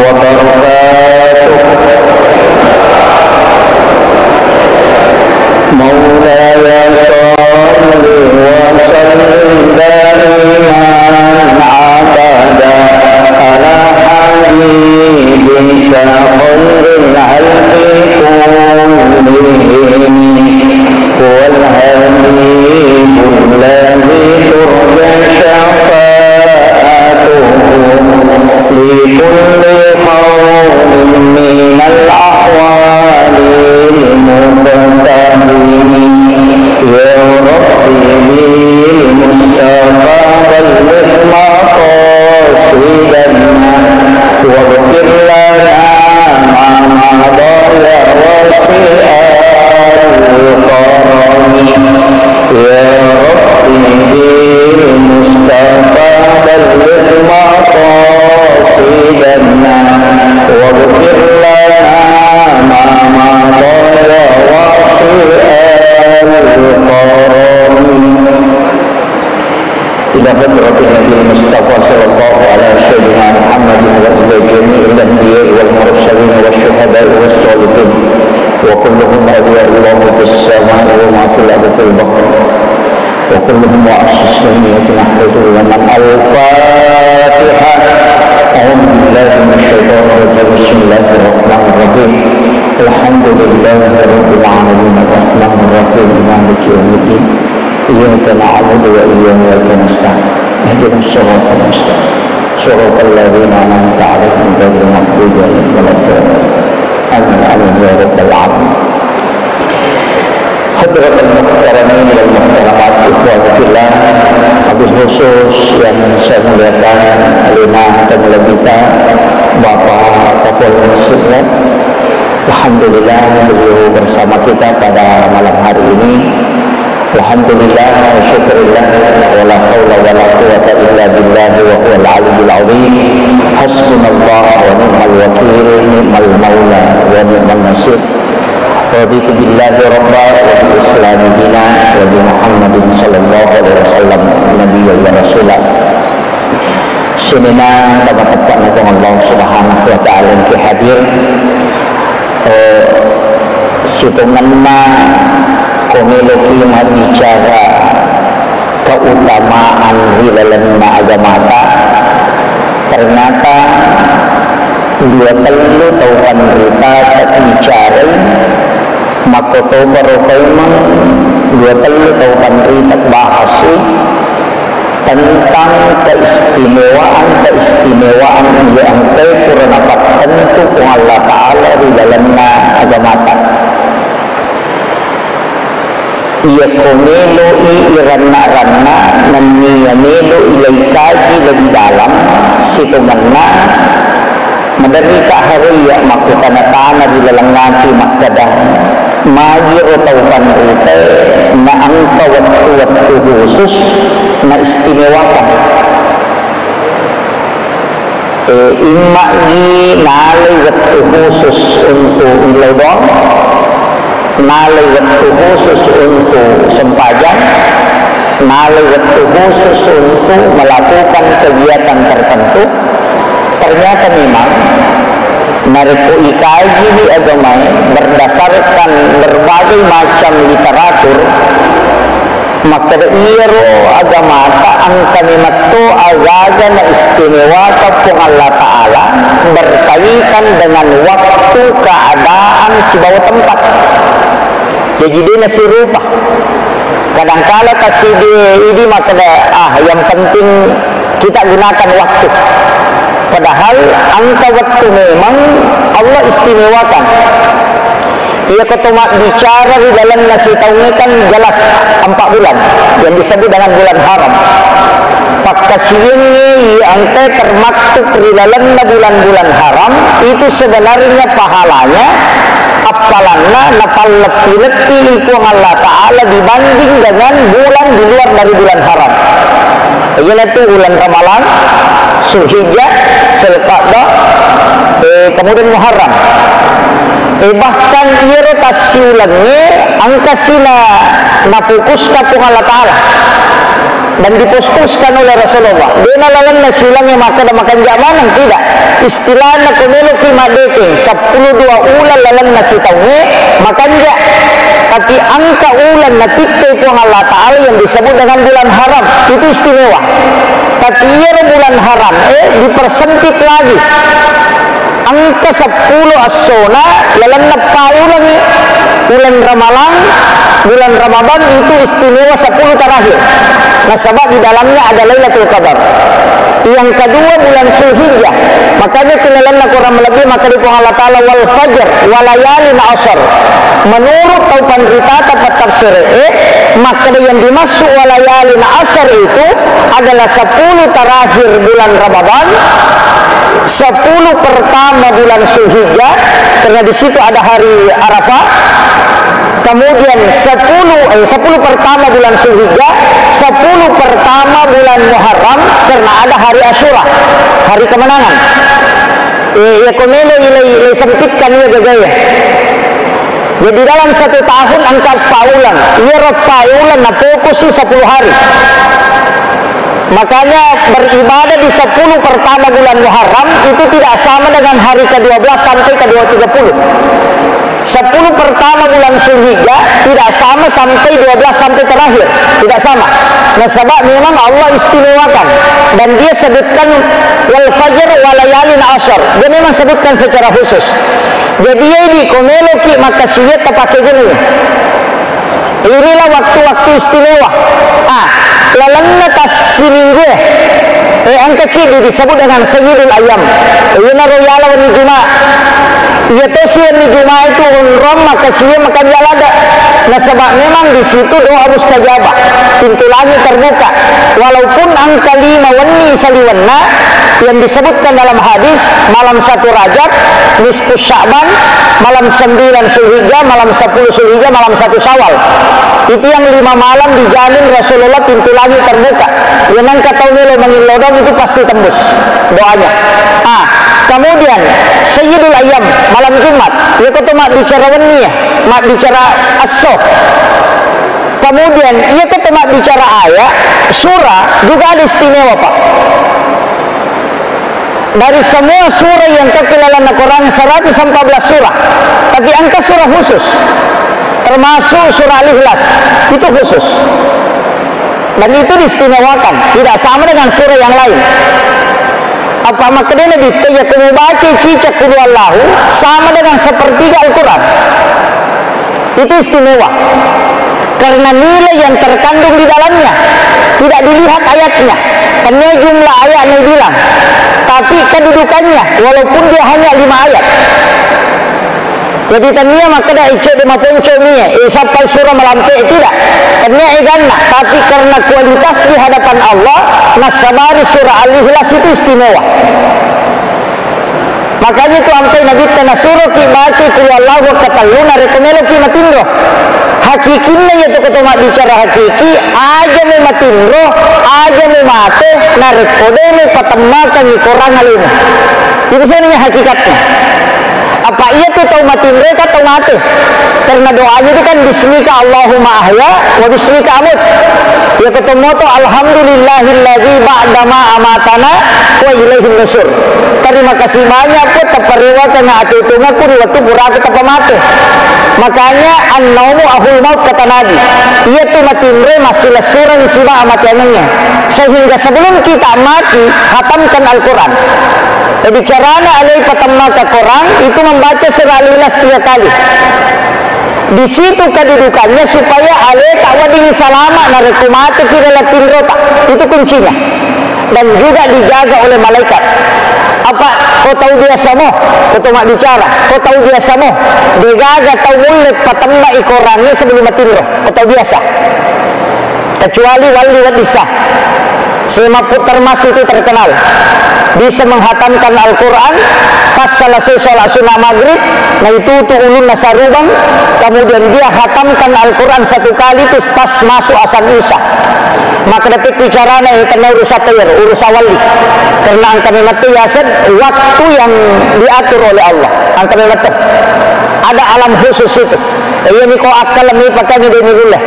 وبركاته. مولاي صل وسلم دائما أبدا على حبيبك خير الخلق كلهم، هو الحبيب الذي ترجى شفاعته لكل قوم من الأحوال المقتهمين. يا ربي بالمصطفى بلغ مقاصدنا واغفر لنا ما مضى يا واسع الكرم. يا ربي بالمصطفى بلغ مقاصدنا واغفر لنا ما مضى يا واسع الكرم. إلى حضرة النبي المصطفى صلى الله على سيدنا محمد وإلى جميع الأنبياء والمرسلين والشهداء والصالحين وكلهم أولياء الله في السماء وما في الأرض في البحر وكلهم مؤسس جميع نحمده ومن الفاتحة. أعوذ بالله من الشيطان الرجيم. بسم الله الرحمن الرحيم. الحمد لله رب العالمين الرحمن الرحيم مالك يوم الدين. إياك نعبد وإياك نستعين اهدنا الصراط المستقيم صراط الذين أنعمت عليهم غير المغضوب عليهم ولا الضالين. آمين آمين يا رب العالمين. Hadratul muhtaramin wal muhtaramat ikhwati fillah, habis khusus yang saya muliakan lima tamu kita Bapak Kapolres Masjidnya. Alhamdulillah beliau bersama kita pada malam hari ini. Alhamdulillah wa syukurillah wa la hawla wa la quwwata illa billah wa huwal aliyyul azim. Hasbunallah wa ni'mal wakil, ni'mal maula wa ni'mal nasir. Raditu billahi rabba wa bil islami dina wa bi Muhammadin sallallahu alaihi wasallam nabiyyan wa rasulah. Sinina dapat Allah subhanahu wa ta'ala yang hadir situnganna komiloki bicara keutamaan hilalan agamata. Ternyata dua telu tauhan berita bicara makoto barokaimang dua telu tauhan berita bahas tentang keistimewaan yang kurang tentu Allah Ta'ala di dalamnya agamata. Ia komelo iranna naniyamelo ilaikaji lebih dalam situmanna menderita hariya makutana tanah di dalam nanti makdadah magi rotaukan rute na angka waktu khusus na istimewakan imma ni nalai waktu khusus untuk ilodong, nalai waktu khusus untuk sempajang, nalai waktu khusus untuk melakukan kegiatan tertentu. Ternyata memang narikui kaji di agama berdasarkan berbagai macam literatur, maka iro agama angka mematu agaga na istimewa kapung Allah Ta'ala berkaitan dengan waktu keadaan si bawah tempat. Jadi dia nasi rupa kadangkala kasih ini maka yang penting kita gunakan waktu. Padahal angka waktu memang Allah istimewakan. Ia ketoma bicara di dalam nasi tahunnya kan jelas 4 bulan yang disebut dengan bulan haram. Pakasiinnya yang termaktub di dalam bulan-bulan haram itu sebenarnya pahalanya apalanna napal lebih ilmu Allah Ta'ala dibanding dengan bulan di luar dari bulan haram. Yaitu bulan Ramadan, Zulhijjah, Zulqa'dah, kemudian Muharram. Bahkan ia rotasi ulangnya angka sila napukus kapung Allah Ta'ala. dan diposkuskan oleh Rasulullah. Dia nalalan na silang yang maka dan makan jamanang tidak. Istilahnya kumelo kimadeke 10 ulan lalan na sitawne makan ja. Tapi angka ulan na tikte itu Allah Ta'ala yang disebut dengan bulan haram itu istimewa. Tapi ia bulan haram dipersempit lagi. Angka 10 as-sona lalan na paulan bulan Ramalan, bulan Ramadan itu istimewa 10 terakhir. Nah, sebab di dalamnya ada Lailatul Qadar. Yang kedua bulan Zulhijjah. Makanya kelalanna Quran lebih maka di Allah Ta'ala wal fajr walayalin ashr. Menurut taupan rita atau tafsir maka yang dimaksud walayalin ashr itu adalah 10 terakhir bulan Ramadan, 10 pertama bulan Zulhijjah karena di situ ada hari Arafah. Kemudian 10 pertama bulan Zulhijjah, 10 pertama bulan Muharram karena ada hari Asyura, hari kemenangan. Ya komelo ilai sempitkan ya gaya. Jadi dalam 1 tahun angka paulan, ia paulan na fokus 10 hari. Makanya beribadah di 10 pertama bulan Muharram itu tidak sama dengan hari ke-12 sampai ke-30. 10 pertama bulan Zulhijjah tidak sama sampai 12 sampai terakhir, tidak sama. Nah, sebab memang Allah istimewakan dan dia sebutkan wal fajr walayalin ashr. Dia memang sebutkan secara khusus. Jadi ini komeloki maka siyat terpakai gini. Inilah waktu-waktu istimewa. Lalanna tasiminggu ang kecil disebut dengan Sayyidul Ayyam. Ina royala wa Jumat. Ya tesian di Jumat itu umroh maka siya makan jalada. Nah, sebab memang di situ doa mustajabah, pintu langit terbuka. Walaupun angka 5 wani saliwanna yang disebutkan dalam hadis malam 1 Rajab, nisfu Sya'ban, malam 9 Zulhijjah, malam 10 Zulhijjah, malam 1 Syawal. Itu yang 5 malam dijamin Rasulullah pintu langit terbuka. Yang angka taumelo mengilodong itu pasti tembus doanya. Kemudian Sayyidul Ayyam malam Jumat, ia kata mak bicara wani ya, mak bicara as-sof. Kemudian ia kata mak bicara ayat, surah juga ada istimewa Pak. Dari semua surah yang terkenalan Al-Quran 114 surah, tapi angka surah khusus, termasuk surah Al-Ikhlas itu khusus. Dan itu diistimewakan, tidak sama dengan surah yang lain. Apa maknanya ditanya kamu baca cicak kudu Allahu sama dengan sepertiga Al-Quran. Itu istimewa karena nilai yang terkandung di dalamnya tidak dilihat ayatnya, hanya jumlah ayatnya bilang, tapi kedudukannya walaupun dia hanya 5 ayat. Jadi tania maka dah icet di mapunco ni sampai surah melampai tidak. Tania eganna, tapi karena kualitas di hadapan Allah, nasabari surah Al-Ikhlas itu istimewa. Makanya itu sampai Nabi tanah surah ki baca kul Allahu kataluna rekomelo ki matindro. Hakikinnya itu ketemu bicara hakiki aja me matindro, aja me mate narekode me patamakan ni korang alina. Itu sebenarnya hakikatnya. Apa ia tuh tahu mati mereka tahu mati? Karena doanya itu kan bismika Allahumma ahya wa bismika amut. Ya ketemu tuh alhamdulillahilladzi ba'dama amatana wa ilaihin nusur. Terima kasih banyak pun terperiwa kena atu itu ngaku di waktu buraku terpamati. Makanya an-naumu ahul maut kata Nabi. Ia tuh mati mereka masih lesuran siba amatiannya. Sehingga sebelum kita mati hatamkan Al-Quran. Jadi caranya alai patamma ke Quran itu membaca surah Al-Ikhlas 3 kali. Di situ kedudukannya supaya alai tak wading salama narekumate kira latin rota. Itu kuncinya. Dan juga dijaga oleh malaikat. Apa kau tahu biasa mo? Kau tahu mak bicara. Kau tahu biasa mo? Dijaga tahu mulut patamma ikorannya sebelum matinro. Kau tahu biasa. Kecuali wali wadisah. Sema putar mas itu terkenal bisa menghatamkan Al-Quran pas selesai sholat sunnah maghrib. Nah itu ulun nasarubang. Kemudian dia hatamkan Al-Quran 1 kali terus pas masuk asal isya. Maka dapat bicaranya karena urusan tayar, urusan wali. Karena angka mematu yasin waktu yang diatur oleh Allah. Angka mematu ada alam khusus itu. Ini kau akal lebih pakainya dia boleh.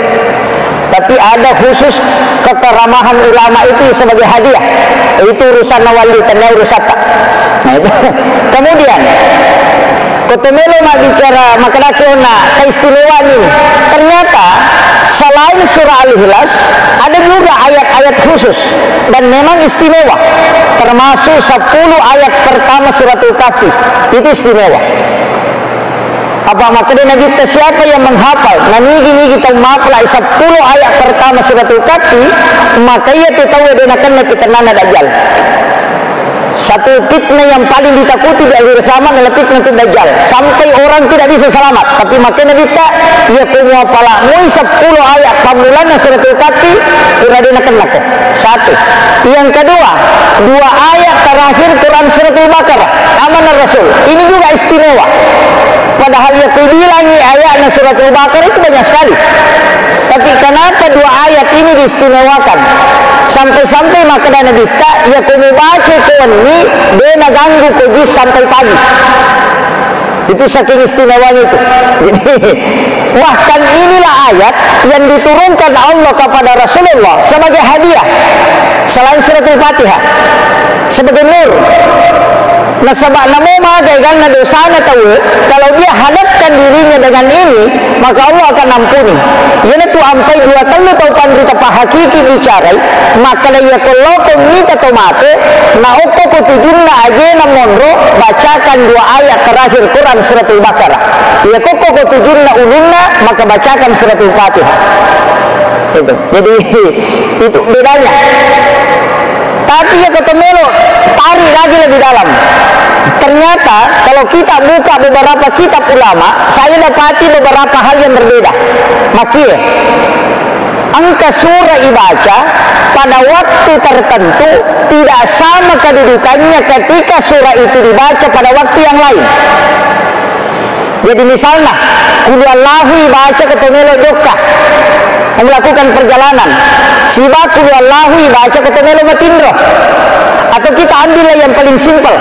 Tapi ada khusus kekeramahan ulama itu sebagai hadiah. Itu urusan nawali, tanda urusan tak. Nah itu. Kemudian kotomelo mak bicara makadakiona keistimewaan ini. Ternyata selain surah Al-Ikhlas ada juga ayat-ayat khusus dan memang istimewa. Termasuk 10 ayat pertama suratul Kahfi itu istimewa. Apa makanya Nabi siapa yang menghafal nanigi kita menghafal 10 ayat pertama suratul Kahfi, maka ia tahu dia akan fitnah Dajjal. Satu fitnah yang paling ditakuti di akhir zaman adalah fitnah Dajjal. Sampai orang tidak bisa selamat. Tapi makanya kita ia punya pala mui 10 ayat pamulan suratul Kahfi sudah dinakan. Satu. Yang kedua, 2 ayat terakhir Quran suratul Baqarah. Amanah Rasul. Ini juga istimewa. Padahal ia bilangi ayatnya suratul Baqarah itu banyak sekali. Tapi kenapa 2 ayat ini diistimewakan? Sampai-sampai makanya Nabi tak ia kumu baca kuan ni dia nak ganggu kujis sampai pagi. Itu saking istimewanya itu. Jadi bahkan inilah ayat yang diturunkan Allah kepada Rasulullah sebagai hadiah selain suratul Fatihah sebagai nur. Nah sebab namo magai na dosanya tahu kalau dia hadapkan dirinya dengan ini maka Allah akan ampuni. Yana tu ampai 2 tahun atau pandita hakiki bicara maka dia kalau komita tomate na oko ko tujunna aje na monro bacakan 2 ayat terakhir Quran suratul Baqarah. Ya koko ko tujunna ulunna maka bacakan suratul Fatihah. Itu. Jadi itu bedanya. Tapi ya ketemu tarik lagi lebih dalam. Ternyata kalau kita buka beberapa kitab ulama, saya dapati beberapa hal yang berbeda. Makanya angka surah dibaca pada waktu tertentu tidak sama kedudukannya ketika surah itu dibaca pada waktu yang lain. Jadi misalnya Qul Huwallahu dibaca ketemu doka melakukan perjalanan, siba Qul Huwallahu dibaca ketemu matindro. Atau kita ambillah yang paling simpel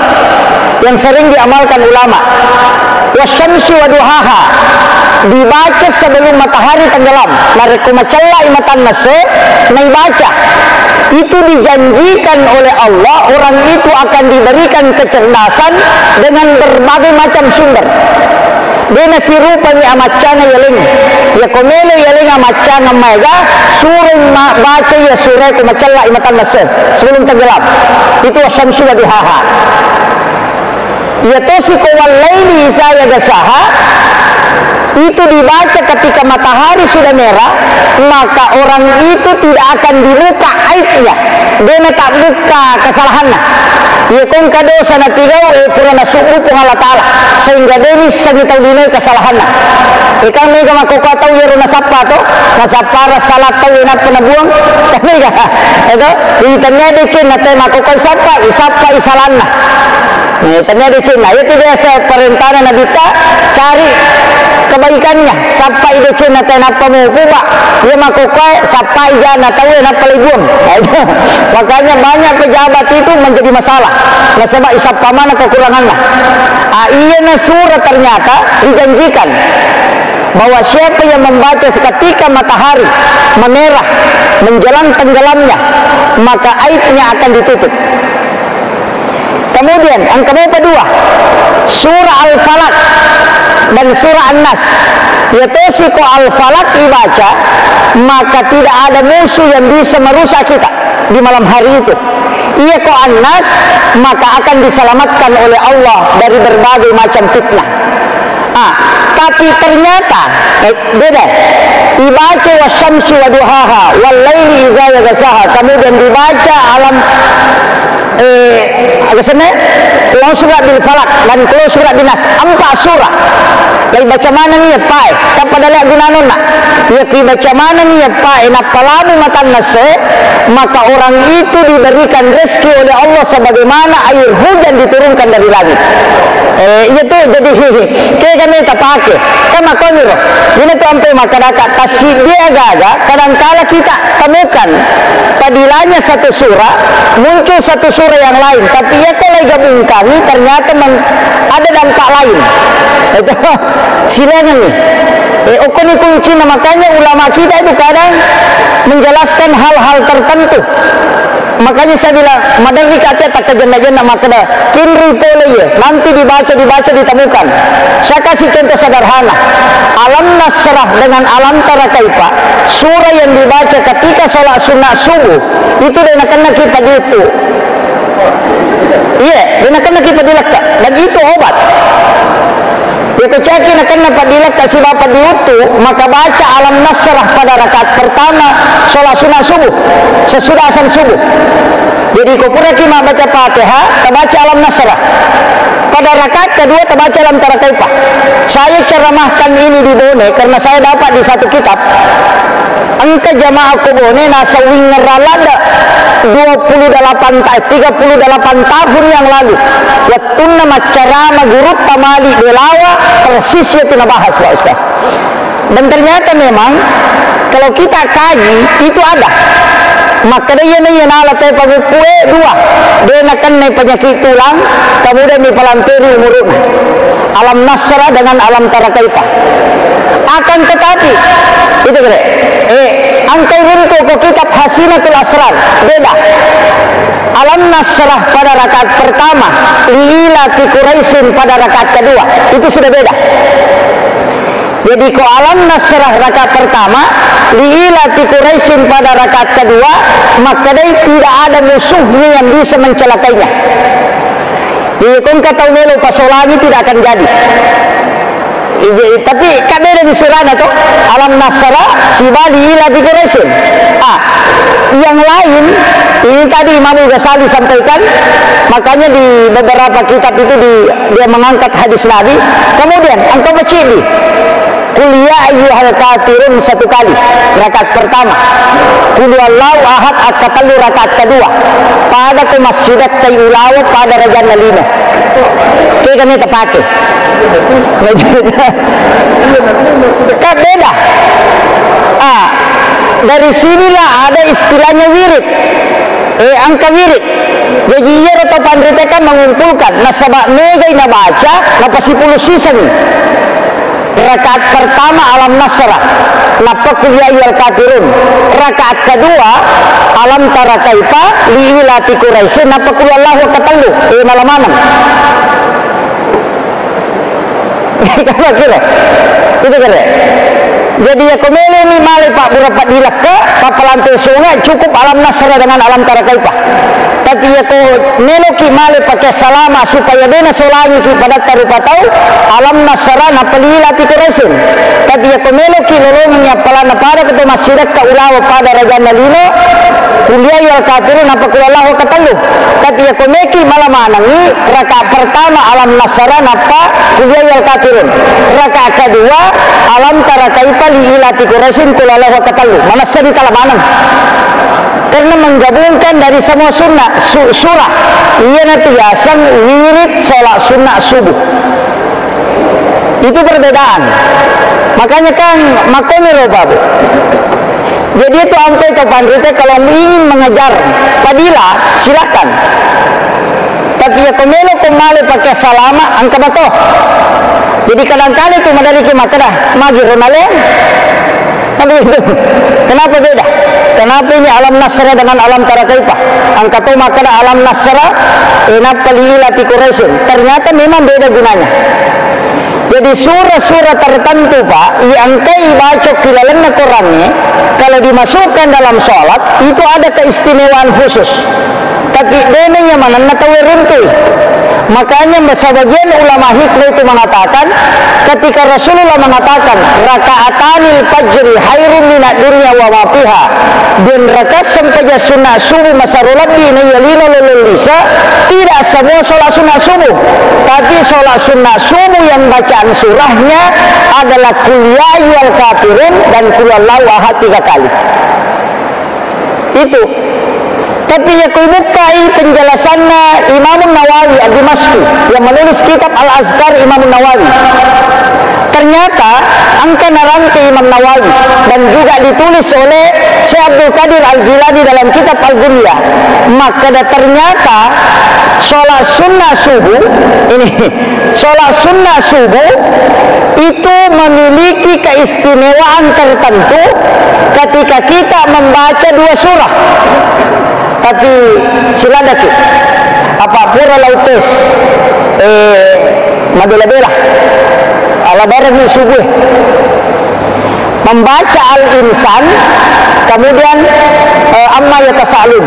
yang sering diamalkan ulama, wasyamsi waduhaha dibaca sebelum matahari tenggelam. Nareku macalla imatan nase dibaca. Itu dijanjikan oleh Allah orang itu akan diberikan kecerdasan dengan berbagai macam sumber. Dia nasi rupanya amacana yaling ya komelo yaling amacana mega surah baca ya surah ku macalla imatan nase sebelum tenggelam. Itu wasyamsi waduhaha. Ya tosiko walaili saya gasaha itu dibaca ketika matahari sudah merah, maka orang itu tidak akan dibuka aibnya. Dia tak buka kesalahannya. Ya kong kadosa na tigau purana suku Allah Ta'ala sehingga dia bisa tahu dinai kesalahannya. Ikan mega makoko tahu ya runa sapa to, nasapara salat tahu na penabuang. Mega. Itu ditanya dia cina tema makoko sapa isalanna. Ternyata di Cina itu biasa perintah Nabi ta cari kebaikannya sampai di Cina tenapa mau kuba dia makukai sampai jana tahu nak pelibuang. Makanya banyak pejabat itu menjadi masalah. Nah sebab isapa mana kekurangannya. Iya na surah ternyata dijanjikan bahwa siapa yang membaca ketika matahari memerah menjelang tenggelamnya maka aibnya akan ditutup. Kemudian angka kedua surah Al-Falaq dan surah An-Nas. Yaitu siko Al-Falaq dibaca maka tidak ada musuh yang bisa merusak kita di malam hari itu. Ia ko An-Nas maka akan diselamatkan oleh Allah dari berbagai macam fitnah. Tapi ternyata beda. Dibaca wasyamsi waduhaha wal laili idza yaghshaha, kemudian dibaca alam agaknya kalau surah bil falak dan kalau surah bin nas 4 surah. Dari baca mana ni pai tak pada lihat gunanon nak ya baca mana ni pai nak palamu matan nase maka orang itu diberikan rezeki oleh Allah sebagaimana air hujan diturunkan dari langit. Itu jadi kayak kami tak pakai sama kami loh ini tu sampai masyarakat tasib dia agak kadang-kala kita temukan padilanya satu surah muncul satu surah yang lain tapi ya kalau gabungkan ternyata ada dampak lain. Itu silangan nih. Okoni kunci, makanya ulama kita itu kadang menjelaskan hal-hal tertentu. Makanya saya bilang, madari kata tak kejena-jena makna kinri pole ya, nanti dibaca ditemukan. Saya kasih contoh sederhana. Alam Nasrah dengan alam Tarakaifah, surah yang dibaca ketika sholat sunnah subuh itu kena kita itu. Iya, kena kita dilaka dan itu obat. Ya kecaki kena padilak kasih bapak diutu, maka baca alam Nasrah pada rakaat pertama sholat sunnah subuh sesudah azan subuh. Jadi kau pura kima baca Fatihah, baca alam Nasrah. Pada rakaat kedua baca alam Tarakaifah. Saya ceramahkan ini di Bone karena saya dapat di satu kitab. Angka jamaah ke Bone nasa wingeralada 38 tahun yang lalu. Wattuna macarama guru tamali belawa persis itu nabahas Pak Ustaz. Dan ternyata memang kalau kita kaji itu ada. Maka dia nala teh pagukue dua. Dia akan penyakit tulang, kemudian dipelampiri umurnya. Alam Nasrah dengan alam Tarakaifah. Akan tetapi itu kira. Angkai untuk ke kitab Hasinatul Asrar beda. Alam Nasrah pada rakaat pertama, Liilati Quraisyin pada rakaat kedua, itu sudah beda. Jadi ko alam Nasrah rakaat pertama, Liilati Quraisyin pada rakaat kedua, maka dia tidak ada musuhnya yang bisa mencelakainya. Jadi kau kata melo pasolani tidak akan jadi. Tapi kadang di surah itu alam Nasrah sibali ila Quraisyin. Yang lain ini tadi Imam Ghazali sampaikan, makanya di beberapa kitab itu dia mengangkat hadis Nabi. Kemudian engkau baca ini Qul ya ayyuhal kafirun satu kali rakaat pertama, Qul huwallahu ahad akatalu rakaat kedua, pada ke masjidat Tayyulawa pada Raja Nalina. Kayak kami terpakai. Kan beda. Dari sinilah ada istilahnya wirid. Angka wirid. Jadi ia atau pandritekan mengumpulkan nasabak mega ina baca napasi puluh sisan. Rakaat pertama alam Nasrah, napakul ya ayyuhal kafirun. Rakaat kedua alam Tarakaifah, liilati Quraisyin, napakul Allahu katalu. Malam-malam. Apa kira? Itu kira. Jadi ya kemele ni malai pak berapa dilak ke papalantai sungai cukup alam Nasrah dengan alam Tarakaifah. Tapi ya ko meloki malai pakai salama supaya dena solani ki pada tarupa tahu alam Nasrah napalila ti Quraisyin. Tapi ya ko meloki lolongnya palana pada ketua masjidat ka ulawa pada Raja Nalino kuliah ya kafirun napakulallahu katalu. Tapi ya ko meki malamanangi rakaat pertama alam Nasrah napa kuliah ya kafirun. Rakaat kedua alam Tarakaifah liilati Quraisyin kulallahu katalu. Mana sedi talamanang. Karena menggabungkan dari semua sunnah surah. Ia nanti biasang wirid sholat sunnah subuh. Itu perbedaan. Makanya kan makomiro babu. Jadi itu ampe ke pandrite kalau ingin mengejar fadilah silakan. Tapi ya kemelo kembali pakai salama angka batoh. Jadi kadang-kadang itu madari ke makadah magi ronalen. Kenapa beda? Kenapa ini alam Nasrah dengan alam Tarakaifah? Angka tu makadah alam Nasrah enap liilati Quraisyin. Ternyata memang beda gunanya. Jadi surah-surah tertentu Pak, yang kai baca kilalannya Qurannya, kalau dimasukkan dalam sholat itu ada keistimewaan khusus. Tapi dene yang mana tahu runtuh. Makanya sebagian ulama hikmah itu mengatakan, ketika Rasulullah mengatakan rakaatanil fajri hairun minad dunya wa ma fiha, dan rakaat sampainya sunnah subuh masarullah ini yalina lilisa, tidak semua sholat sunnah subuh, tapi sholat sunnah subuh yang bacaan surahnya adalah qul ya ayyuhal kafirun dan qul huwallahu ahad 3 kali. Itu. Tapi ya kuibukai penjelasannya Imam Nawawi Ad-Dimashqi yang menulis kitab Al-Azkar Imam Nawawi. ternyata angka narangke Imam Nawawi dan juga ditulis oleh Syekh Abdul Qadir Al-Jilani dalam kitab Al-Ghunyah. Maka ternyata sholat sunnah subuh ini, sholat sunnah subuh itu memiliki keistimewaan tertentu ketika kita membaca 2 surah. Tapi siladaki apa pura lautes madela-bela ala barang subuh membaca Al-Insan, kemudian amma yatasalun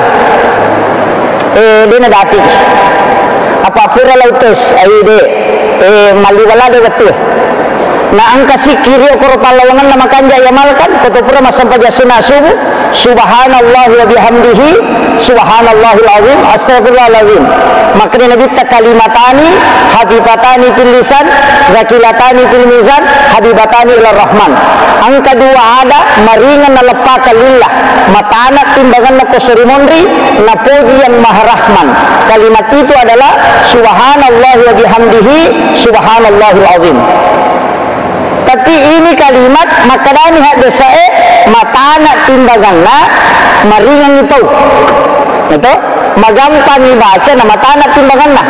dina dati apa pura lautes aide maliwala de betul. Nah angka sikiri okor palawangan nama kanja yamalkan koto pura masampaja sunnah subuh subhanallah wa bihamdihi subhanallahil azim astaghfirullahalazim. Maknanya nabi kalimatani habibatani fil lisan zakilatani fil mizan habibatani ila rahman. Angka 2 ada maringan na lepaka lillah matana timbangan na kusurimonri na puji yang maha rahman. Kalimat itu adalah subhanallah wa bihamdihi subhanallahil azim. Tapi ini kalimat makadani hak desae matana timbanganna maringan itu. Itu magampang dibaca na matana timbanganna.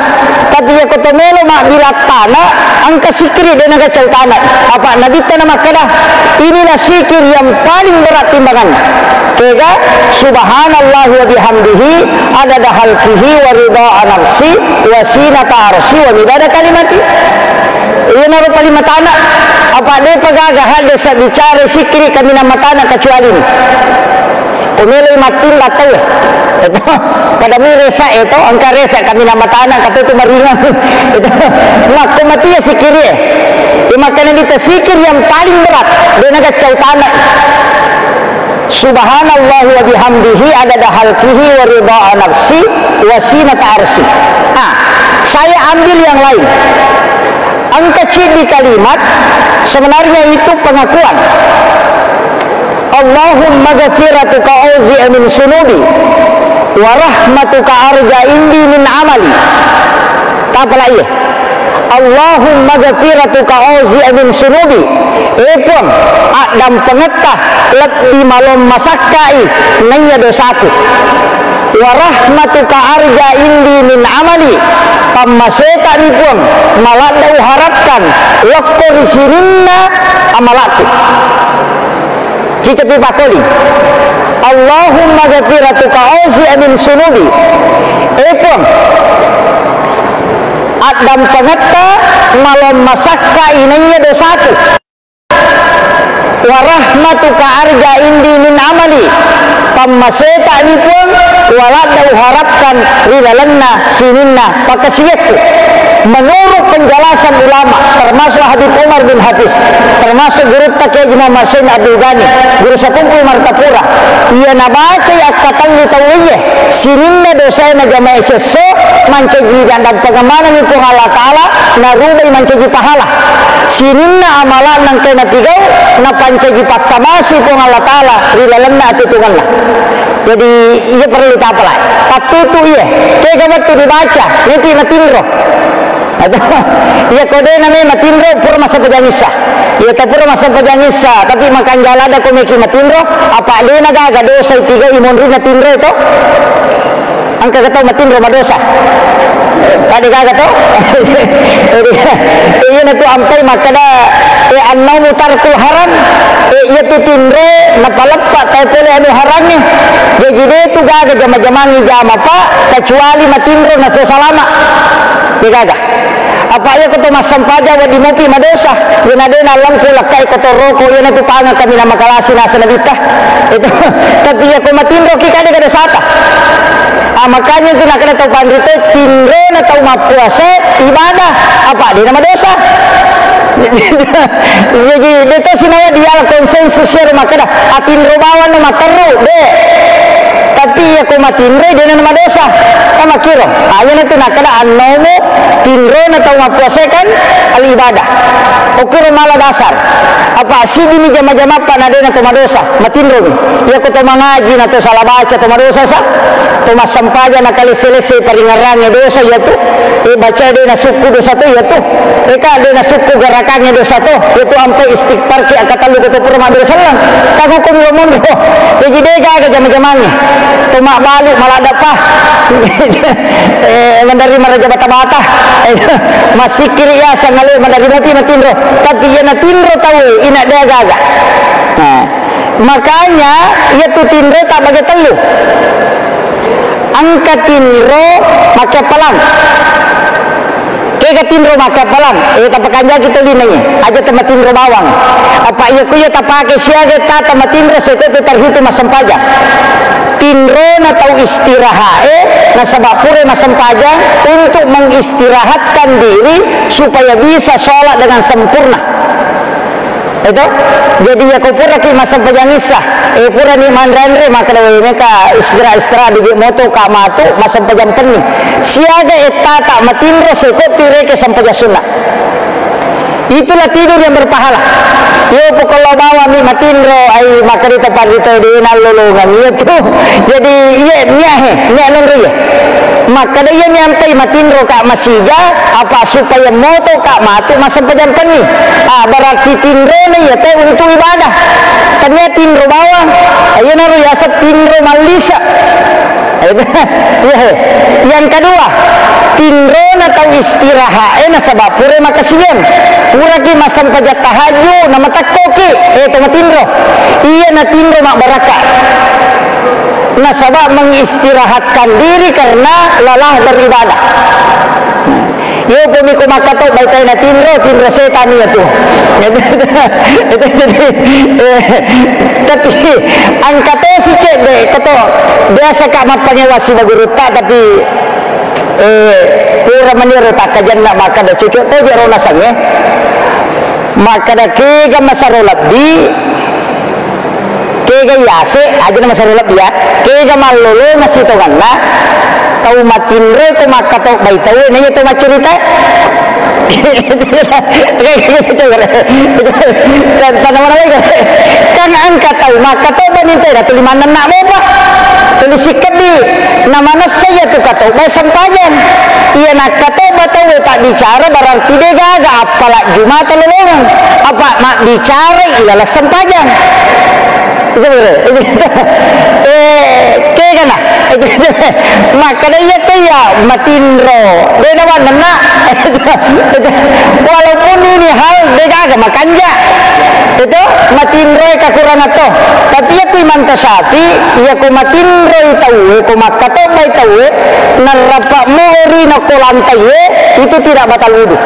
Tapi ya kotomelo mak bilatana angka sikri dan angka cautana. Apa nabita na makada inilah sikir yang paling berat timbanganna. Kega subhanallah wa bihamdihi adada halqihi wa ridha nafsi wa sinata arsy wa midada kalimati. Ia naruh kalimat anak apa dia pegagah desa bicara sikri kami nama tanah kecuali ini umilai matin batau pada miresa itu angka resa kami nama tanah kata itu meringan itu ngaku mati ya sikiri makanya kita sikir yang paling berat dia naga cau tanah subhanallah wa bihamdihi adada halqihi wa ridha nafsi wa sinata arsy. Saya ambil yang lain. Angka C di kalimat sebenarnya itu pengakuan. Allahumma ghafiratuka auzi'a min sunubi wa rahmatuka arja indi min amali. Apa lagi? Allahumma ghafiratuka auzi'a min sunubi. Epon adam pengetah lebih malam masakai nanya dosaku. Wa rahmatuka arja indi min amali. Pamaseta ni pun malah dah harapkan waktu sininna amalatu. Jika dipakoli Allahumma ghafiratuka auzi'a min sunubi. Pun adam pengeta malam masakka inanya dosaku. Wa rahmatuka arja indi min amali. Pamaseta ni pun walat dah harapkan ridalanna sininna pakasiyatku. Menurut penjelasan ulama termasuk Habib Umar bin Hafiz, termasuk guru Taqi Imam Hasan Abdul Ghani, guru Sakumpul Martapura, ia nabaca akatan litawiyah sininna dosa na jamaah seso mancaji dan pengamana ni pun Allah Ta'ala narubai mancaji pahala sininna amalan nang kena tigau na pancaji paktamasi pun Allah Ta'ala ridalanna atutunganlah. Jadi ia perlu apa lah? Patutu ia, kaya gabat tu dibaca, nanti matinro. Ia kode namanya matinro pura masa pejanisa. Ia tak pura masa pejanisa, tapi makan jalan ada komiki matinro. Apa dia naga dosa tiga imunri matinro itu? Angka kata matinro madosa. Ada kata tu? Ia nanti ampai makada annau mutarkul haram. Ia tu tinro napalepak tay pole anu haram ni. Jadi dia tu gaga jama-jamani jam apa kecuali matinro naso salama. Dia gaga. Apa ia kata masam paja wa di mopi madosa. Ia nade nalang kulakai kotor roko ia nanti pangan kami nama kalasi nasa nabita. Itu tapi ia ko matinro kita ada sata. Makanya itu nak kena tahu pandite tinro na tahu mapuasa ibadah apa dia nama dosa. Jadi itu sinawa dia konsensus share makada atinro bawan nama teru de. Tapi ya ko matinro dia nama dosa. Sama kiro. Ayo nanti nak kena anomo tinro na tahu mapuasa kan al ibadah. Okiro malah dasar. Apa sih ini jama-jama panade na toma dosa matinro ni. Ya ko to mangaji na to salah baca toma dosa sa. Toma sampaja na kali selesai peringarannya dosa ya tu. Baca dia na suku dosa tu ya tu. Eka dia na suku gerak belakangnya dosa tu itu ampai istighfar ki akata lu ketu pura mabil salam tak hukum lo mondo jadi dega ke jam-jamangnya tu mak balik malah dapat menerima raja bata-bata masih kiri ya sangali menerima tinro tapi ia na tinro tahu ina dega agak nah makanya ia tu tinro tak bagi telu angkat tinro pakai pelang kega tinro maka pelang tapakanja kita linanya aja tempat tinro bawang apa iya kuya tapake siaga ta tempat tinro sekoto terhitung masampajang tinro na tau istirahat na sabapure masampajang untuk mengistirahatkan diri supaya bisa sholat dengan sempurna itu jadi ya kau pura ki masampajang isah pura ni mandranre maka ini ka istirahat di moto ka matu masampajang pening siaga eta tak matinro sekot tireke sampajang sunnah itulah tidur yang berpahala yo kalau bawa mi matinro ai maka di tempat itu di nalolongan itu jadi iya nyahe nyanon ya maka dia nyampai matinro kak masija apa supaya moto kak matu masampajang pening berarti tinro ni ya teh untuk ibadah ternyata tinro bawang ayo naru ya tinro malisa yang kedua tinro na tau istirahat na sebab pura makasiyem pura ki masampajang tahajud nama takoki itu matinro iya na tinro mak barakat nah sebab mengistirahatkan diri karena lelah beribadah yo pemiku makato baitai na tinro setan itu jadi tapi angkato si cek deh kato biasa kak mapanyawasi baguruta tapi pura maniru tak kajan nak maka dah cucuk tu dia rona sange maka dah kega masarolab di kega yase aja nama sarolab dia kega malolo masih tu kan na tau matinre ko makato baitawe nanya tu macurita dan mana lagi kan angkat tahu makato baninte dah tuliman nak boba tulis sikedi namanya saya tu kata baik sampajan ia nak kata batawe tak bicara berarti dia gaga apalah Jumat lelongan apa mak bicara ialah sampajan itu betul kaya kan maka dia tu ya matinro dia nawan nak walaupun ini hal dia gaga makanja itu matinro kekurangan tu tapi ya tu iman tasati ia ku matinro tahu ku makato bai tahu narapa mori na kolantai itu tidak batal wudu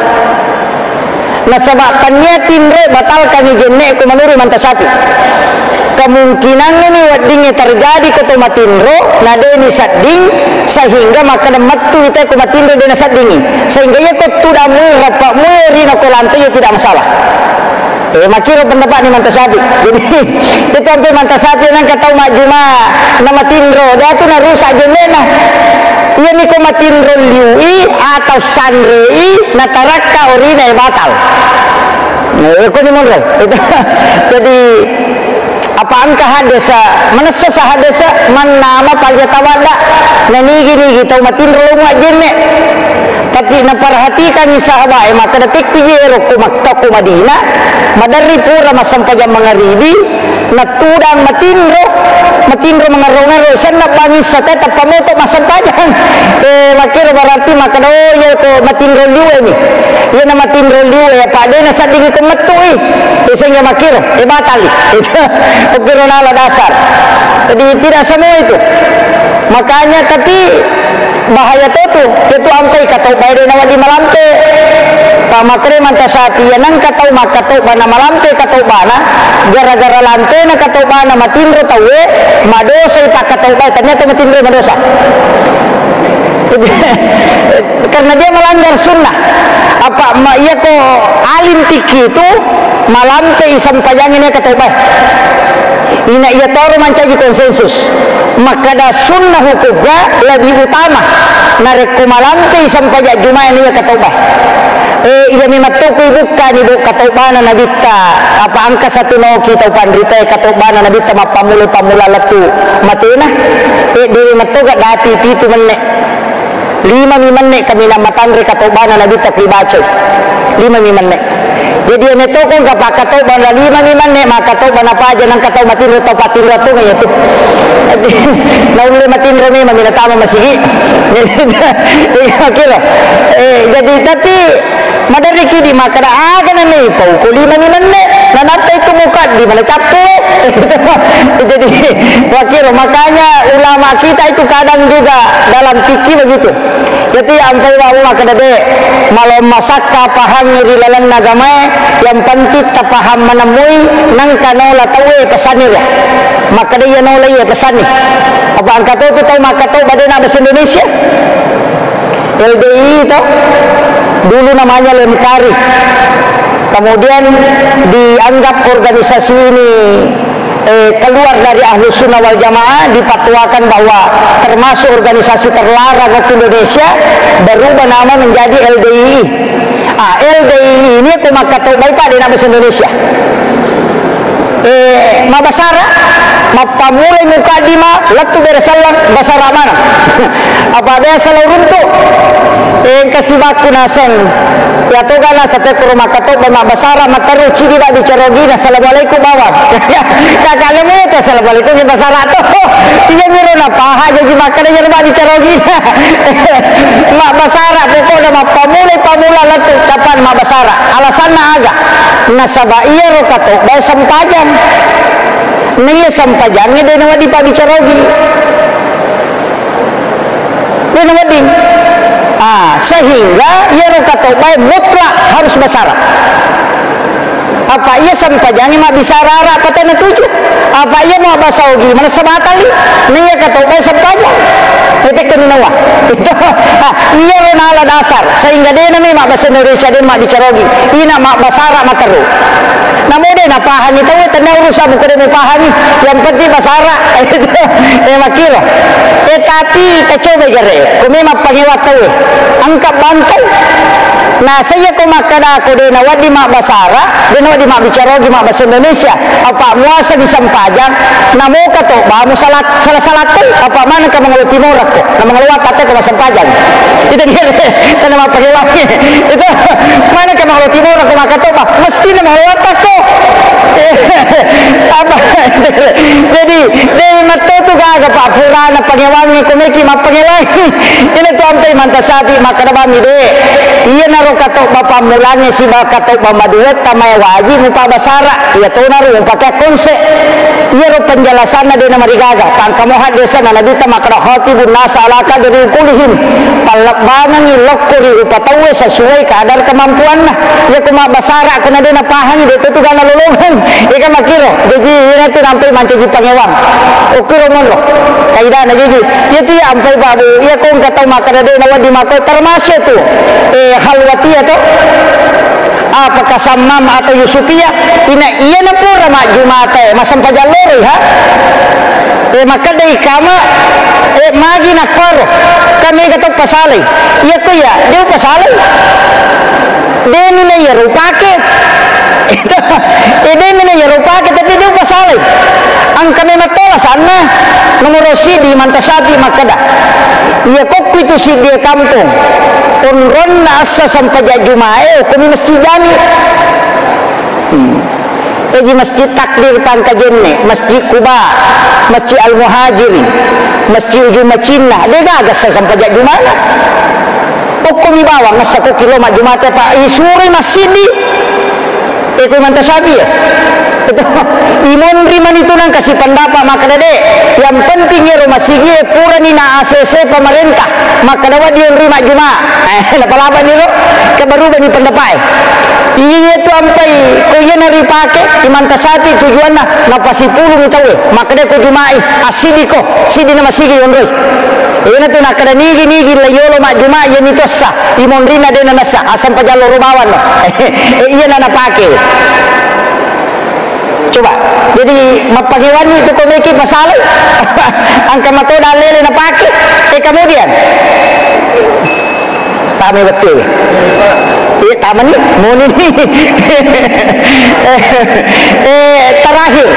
nah sebabkannya tinre batalkan jenne ku menurut iman tasati kemungkinan ini wadingnya terjadi ke matinro nah deni sadding sehingga maka metu itu ku matinro dena saddingi sehingga ia ku tidak rapa mori na kolantai tidak masalah makiro pendapat ni mantasati jadi itu sampai mantasati nang katau mak juma nama tinro dia tu na rusak jenena ia ni ko matinro liui atau sanrei na taraka orina batal ko ni mon jadi apa angka hadesa manasa sahadesa man nama paljatawada nanigi tau matinro mak jenne tapi naperhatikan ni sahabat maka detik pijero ku Makkah ku Madinah madari pura masampajang mangaribi natudang matinro mengarong-arong sana bangisa tetap pamoto masampajang makira berarti maka ya ko matinro liwe ni ya na matinro liwe ya pade na sadingi ko matui sehingga makira batali itu nala dasar jadi tidak semua itu makanya tapi bahaya tu ampai katau bayre nawa di malamte pamakre mantasati yanang katau makatau bana malamte katau bana gara-gara lante na katau bana matinro tawe madosa tak katau bay ternyata matinro madosa karena dia melanggar sunnah apa ia ko alim tiki itu malamte isam pajangin katau bay ina ia toro mancaji konsensus maka da sunnah hukumnya lebih utama narek kumalamte sampai Jumat ini katobah ia mematuku bukan ibu katobana nabita apa angka satu no kita pandrita katobana nabita mapamula letu matina diri matuga dati pitu mennek 5 menit kami nama tandri katobana nabita kibaco 5 menit Jadi ane to ko ga pakato bana lima nek makato bana pa aja nang kato matin to patin to ngayo to. Naulay matin ro may maminatama masigi. Kilo. Jadi tapi madari kini makana aga na may paukuli maniman ne nanatay tumukat di mana capek. Jadi wakil makanya ulama kita itu kadang juga dalam fikih begitu. Jadi ampai wa makana de malam masakka paham di lalan agama yang penting tak paham menemui nang kanola tawe pesannya. Maka dia nola ya pesan ni. Apa angkat tu tahu maka tahu badan bahasa Indonesia. LDI itu dulu namanya Lemkari. Kemudian dianggap organisasi ini keluar dari Ahlus Sunnah wal Jamaah, dipatwakan bahwa termasuk organisasi terlarang waktu Indonesia, berubah nama menjadi LDI. LDI ini aku maka tahu baik pada bahasa Indonesia. Mabasara mapamulay mukadima latu beresalang basara mana apa dia selalu runtuh kasibaku nasan ya to gana sa te puro makato ba mabasara mataru chidi ba bicarogi na assalamualaikum bawat kakale mo ito assalamualaikum yung basara to iya miro na paha jadi makana yung ba bicarogi mabasara buko na mapamulay pamula latu kapan mabasara alasan na aga nasaba iya ro kato ba sampajan niya sampajannya dia nawa di pabicarogi dia nawa din sehingga ia rukatobai mutlak harus basara apa ia sampajannya mak bisarara apa tanda tujuh apa ia mau basaogi mana sebatali niya katobai sampajan itu kenawa ia renala dasar sehingga dia namanya mak bahasa Indonesia dia mak bicarogi ina mak basara mataru namun dia nak pahami tahu tanda urusan bukan dia pahami yang penting basara makilo tapi coba jare kami mak pangiwat tahu angkat bantai nah saya ko makada ko dia nawad di mak basara dia nawad di mak bicarogi mak bahasa Indonesia apa muasa di sampajang namo kato ba mu salat apa mana ka mangalu timur ko na mangalu kata ko sampajang itu dia tanda mak pangiwat itu mana ka mangalu timur ko makato ba mesti na mangalu ko apa jadi dari mato tu kaga pa purana pangiwangi kumeki mapangiwangi ini tu ampai mantasati makadabami de iya naro katok bapa mulanya si katok bamaduet tamay wajib mupa basara iya tu naro pakai konsep iya ro penjelasan na de na marigaga pangkamuhat desa na nabita makrahati bunasa alaka dari kulihin palakbangan ilokuri upatawe sesuai kadar kemampuan na iya kuma basara kuna de na pahami de tu kana lulungan ika makiro jadi ini tu sampai mancaji pangewang ukiro monro kaidah na jadi itu sampai babu iya kong katau makada de na wadi mako termasuk tu halwati atau apakah samam atau yusufia ina iya na pura mak jumate masam pajalori ha maka dari kama magi nak koro kami katok pasalay iya ko ya dia pasalay dia nila ya rupake dia nila ya rupake tapi dia pasalay ang kami matola sana nomor si di mantasati makada iya kok itu si dia kampung unron na asa sampaja jumae kami masjidan di masjid takdir pangkajenne masjid Kuba masjid Al-Muhajiri masjid Ujung Macina dia gagas sa sampaja jumana kami bawa nasa ko kilo mak jumate pa isuri masjid di itu mantasabi ya itu imon riman itu nang kasih pendapat maka dede yang penting ya rumah sigi pura ni na ACC pemerintah maka dawa dia rima juma lapa-lapa ni lo kebaru bani pendapat iya tu ampai ko iya nari pake imantasati tujuan na pasipulu ni tawe maka dede ko jumai asidi ko sidi nama sigi yonroi iya tu nak kada nigi layolo mak juma iya ni tossa imon rina de na nasa asam pajalo rumawan iya na pake coba jadi mapagiwan itu komeki masalah angka mato dalele na pake kemudian tame betul iya taman ni moni ni terakhir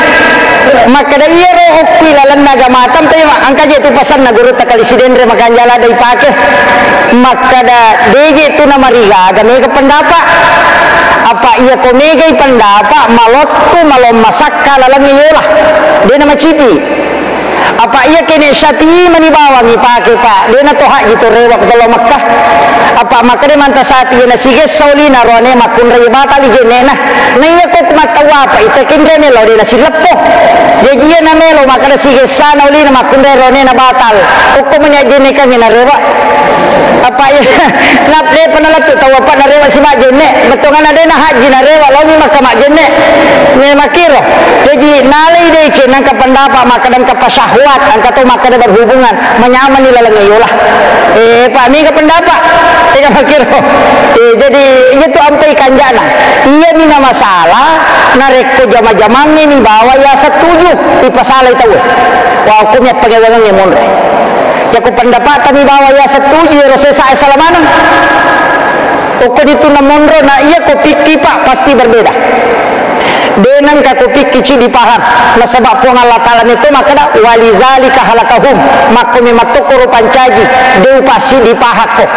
maka da iya ro okpi lalan naga matam tayo angka je tu pasan na guru takalisiden re maganjala dai pake makada deje tu nama riga agame ke pendapat apa ia ko megai pendapat malotku malom masakka lalang iyolah dia nama cipi apa ia kene Syafi'i manibawangi pake pak dia na toha gitu rewak dalam Makkah apa makade manta Syafi'i na sige saulina rone makun rei batali gene nah iya ko kumatawa apa ite kindre lo dia na silepo dia dia na melo makade sige sana ulina makun rei rone na batal ko menya gene kami na rewak apa ia na ple panalatu tawa pa na rewak si mak gene betongan ada na haji na rewak lo ni makama gene me makiro jadi nalai deh kena ke pendapat makadang ke pasahwat angka tu makadang berhubungan menyaman ni lalang iyolah pak ni ke pendapat tengah makiro jadi itu ampai kanjana iya ni na masalah narek ko jama-jamang ni bawa ya setuju di pasalai tahu wah hukumnya pagawangan yang monre ya ko pendapat kami bawa ya setuju ya Rasulullah SAW ukun itu na monro na iya ko pikir pak pasti berbeda dengan kakupik kici dipaham na sebab puang Allah Ta'ala itu maka walizalika halakahum makumi matukuru pancaji deu pasti dipahak kok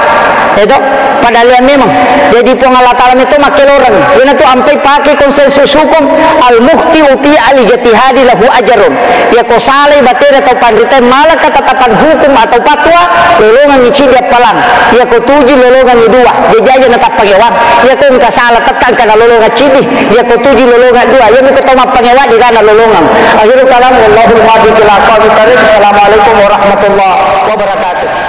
itu padahal yang memang jadi puang Allah Ta'ala itu makin orang ini tu sampai pakai konsensus hukum al-mukhti upi al-jatihadi lahu ajarun ya ko saleh bater atau pandritan malah ketetapan hukum atau fatwa lolongan kici dia palang ya ko tuji lolongan dua dia jaja natap pagewan ya ko engka salah tekan kana lolongan cidi ya ko tuji lolongan dua yang itu toma pengewa di kana lolongan akhirul kalam wallahul muwaffiq ila aqwamit thariq. Assalamualaikum warahmatullahi wabarakatuh.